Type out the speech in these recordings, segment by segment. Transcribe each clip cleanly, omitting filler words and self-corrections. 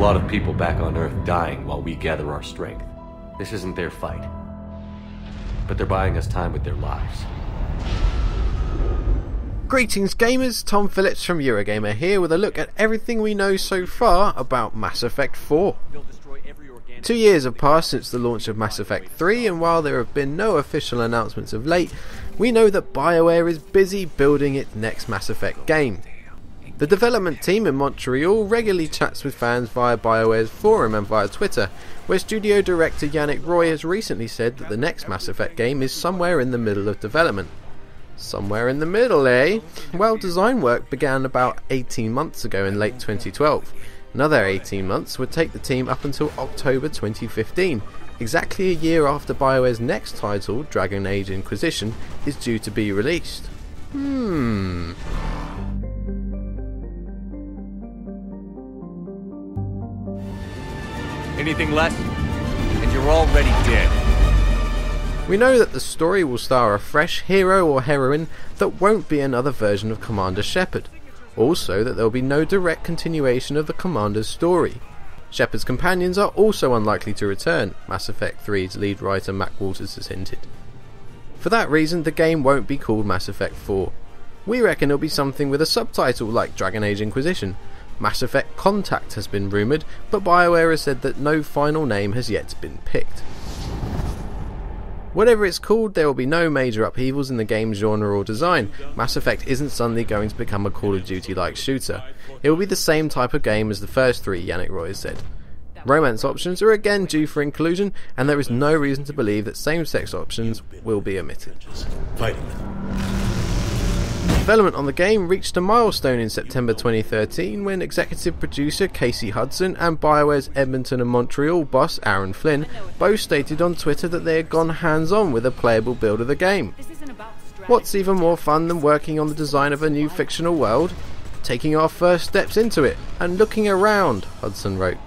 lot of people back on Earth dying while we gather our strength. This isn't their fight. But they're buying us time with their lives. Greetings gamers, Tom Phillips from Eurogamer here with a look at everything we know so far about Mass Effect 4. 2 years have passed since the launch of Mass Effect 3, and while there have been no official announcements of late, we know that BioWare is busy building its next Mass Effect game. The development team in Montreal regularly chats with fans via BioWare's forum and via Twitter, where studio director Yannick Roy has recently said that the next Mass Effect game is somewhere in the middle of development. Somewhere in the middle, eh? Well, design work began about 18 months ago in late 2012. Another 18 months would take the team up until October 2015, exactly a year after BioWare's next title, Dragon Age Inquisition, is due to be released. Anything less, and you're already dead. We know that the story will star a fresh hero or heroine that won't be another version of Commander Shepard. Also that there will be no direct continuation of the Commander's story. Shepard's companions are also unlikely to return, Mass Effect 3's lead writer Mac Walters has hinted. For that reason, the game won't be called Mass Effect 4. We reckon it'll be something with a subtitle like Dragon Age Inquisition. Mass Effect Contact has been rumoured, but BioWare has said that no final name has yet been picked. Whatever it's called, there will be no major upheavals in the game's genre or design. Mass Effect isn't suddenly going to become a Call of Duty-like shooter. It will be the same type of game as the first three, Yannick Roy has said. Romance options are again due for inclusion, and there is no reason to believe that same-sex options will be omitted. Development on the game reached a milestone in September 2013 when executive producer Casey Hudson and BioWare's Edmonton and Montreal boss Aaron Flynn both stated on Twitter that they had gone hands-on with a playable build of the game. What's even more fun than working on the design of a new fictional world? Taking our first steps into it and looking around, Hudson wrote.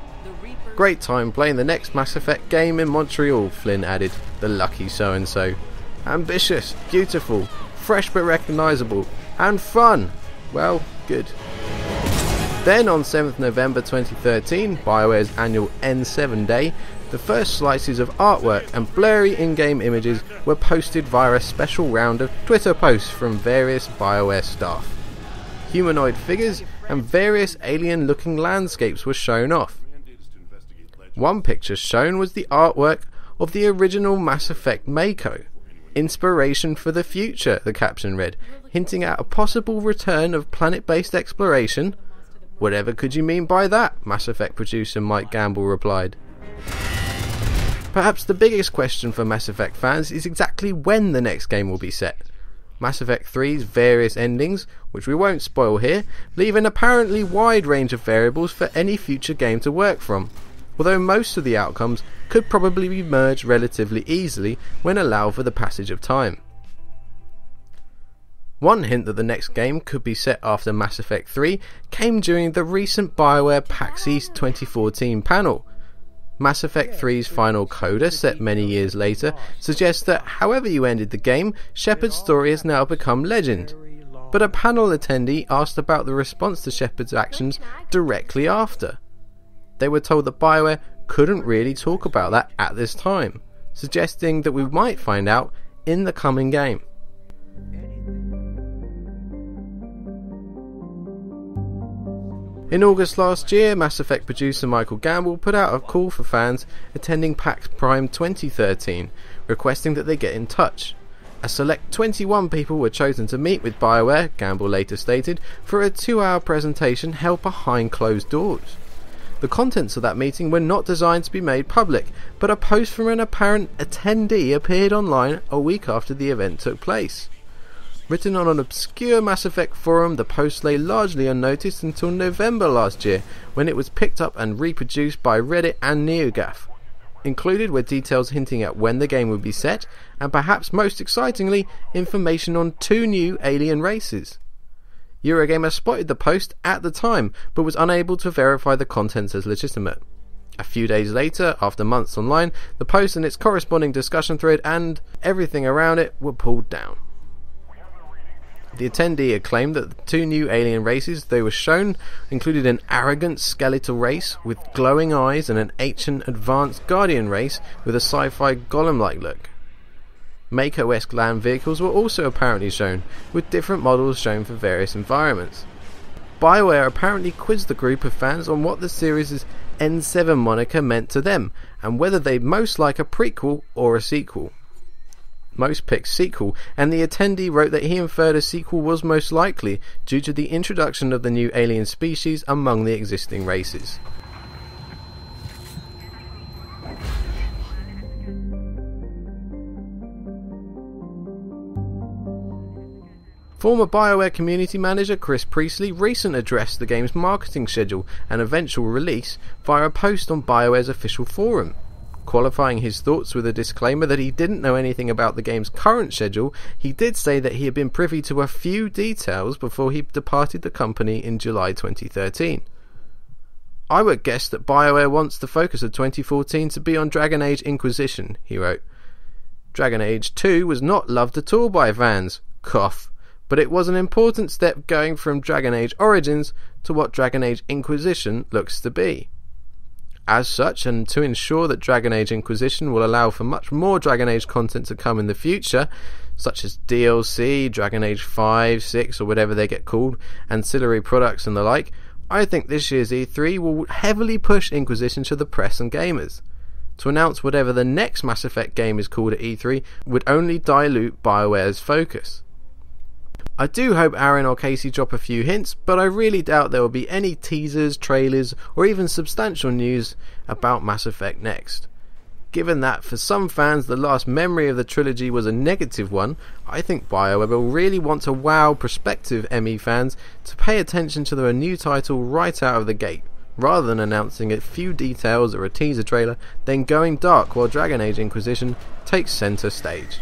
Great time playing the next Mass Effect game in Montreal, Flynn added, the lucky so-and-so. Ambitious, beautiful, fresh but recognisable, and fun. Well, good. Then on 7th November 2013, BioWare's annual N7 Day, the first slices of artwork and blurry in-game images were posted via a special round of Twitter posts from various BioWare staff. Humanoid figures and various alien-looking landscapes were shown off. One picture shown was the artwork of the original Mass Effect Mako. Inspiration for the future, the caption read, hinting at a possible return of planet-based exploration. Whatever could you mean by that? Mass Effect producer Mike Gamble replied. Perhaps the biggest question for Mass Effect fans is exactly when the next game will be set. Mass Effect 3's various endings, which we won't spoil here, leave an apparently wide range of variables for any future game to work from, although most of the outcomes could probably be merged relatively easily when allowed for the passage of time. One hint that the next game could be set after Mass Effect 3 came during the recent BioWare PAX East 2014 panel. Mass Effect 3's final coda, set many years later, suggests that however you ended the game, Shepard's story has now become legend. But a panel attendee asked about the response to Shepard's actions directly after. They were told that BioWare couldn't really talk about that at this time, suggesting that we might find out in the coming game. In August last year, Mass Effect producer Michael Gamble put out a call for fans attending PAX Prime 2013, requesting that they get in touch. A select 21 people were chosen to meet with BioWare, Gamble later stated, for a 2-hour presentation held behind closed doors. The contents of that meeting were not designed to be made public, but a post from an apparent attendee appeared online a week after the event took place. Written on an obscure Mass Effect forum, the post lay largely unnoticed until November last year, when it was picked up and reproduced by Reddit and NeoGAF. Included were details hinting at when the game would be set, and perhaps most excitingly, information on 2 new alien races. Eurogamer spotted the post at the time, but was unable to verify the contents as legitimate. A few days later, after months online, the post and its corresponding discussion thread and everything around it were pulled down. The attendee had claimed that the 2 new alien races they were shown included an arrogant skeletal race with glowing eyes and an ancient advanced guardian race with a sci-fi golem-like look. Mako-esque land vehicles were also apparently shown, with different models shown for various environments. BioWare apparently quizzed the group of fans on what the series' N7 moniker meant to them, and whether they'd most like a prequel or a sequel. Most picked sequel, and the attendee wrote that he inferred a sequel was most likely due to the introduction of the new alien species among the existing races. Former BioWare community manager Chris Priestley recently addressed the game's marketing schedule and eventual release via a post on BioWare's official forum. Qualifying his thoughts with a disclaimer that he didn't know anything about the game's current schedule, he did say that he had been privy to a few details before he departed the company in July 2013. "I would guess that BioWare wants the focus of 2014 to be on Dragon Age Inquisition," he wrote. "Dragon Age 2 was not loved at all by fans, cough, but it was an important step going from Dragon Age Origins to what Dragon Age Inquisition looks to be. As such, and to ensure that Dragon Age Inquisition will allow for much more Dragon Age content to come in the future, such as DLC, Dragon Age 5, 6 or whatever they get called, ancillary products and the like, I think this year's E3 will heavily push Inquisition to the press and gamers. To announce whatever the next Mass Effect game is called at E3 would only dilute BioWare's focus. I do hope Aaron or Casey drop a few hints, but I really doubt there will be any teasers, trailers, or even substantial news about Mass Effect next. Given that for some fans the last memory of the trilogy was a negative one, I think BioWare will really want to wow prospective ME fans to pay attention to their new title right out of the gate, rather than announcing a few details or a teaser trailer, then going dark while Dragon Age Inquisition takes centre stage.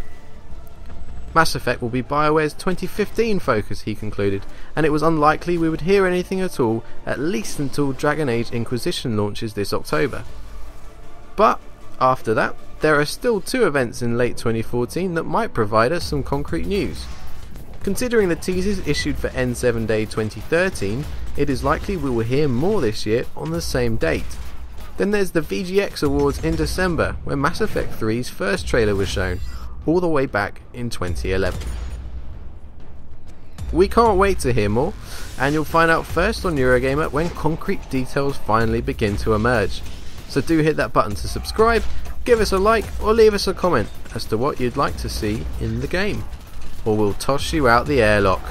Mass Effect will be BioWare's 2015 focus, he concluded, and it was unlikely we would hear anything at all, at least until Dragon Age Inquisition launches this October. But after that, there are still 2 events in late 2014 that might provide us some concrete news. Considering the teasers issued for N7 Day 2013, it is likely we will hear more this year on the same date. Then there's the VGX Awards in December, where Mass Effect 3's first trailer was shown, all the way back in 2011. We can't wait to hear more, and you'll find out first on Eurogamer when concrete details finally begin to emerge. So do hit that button to subscribe, give us a like, or leave us a comment as to what you'd like to see in the game, or we'll toss you out the airlock.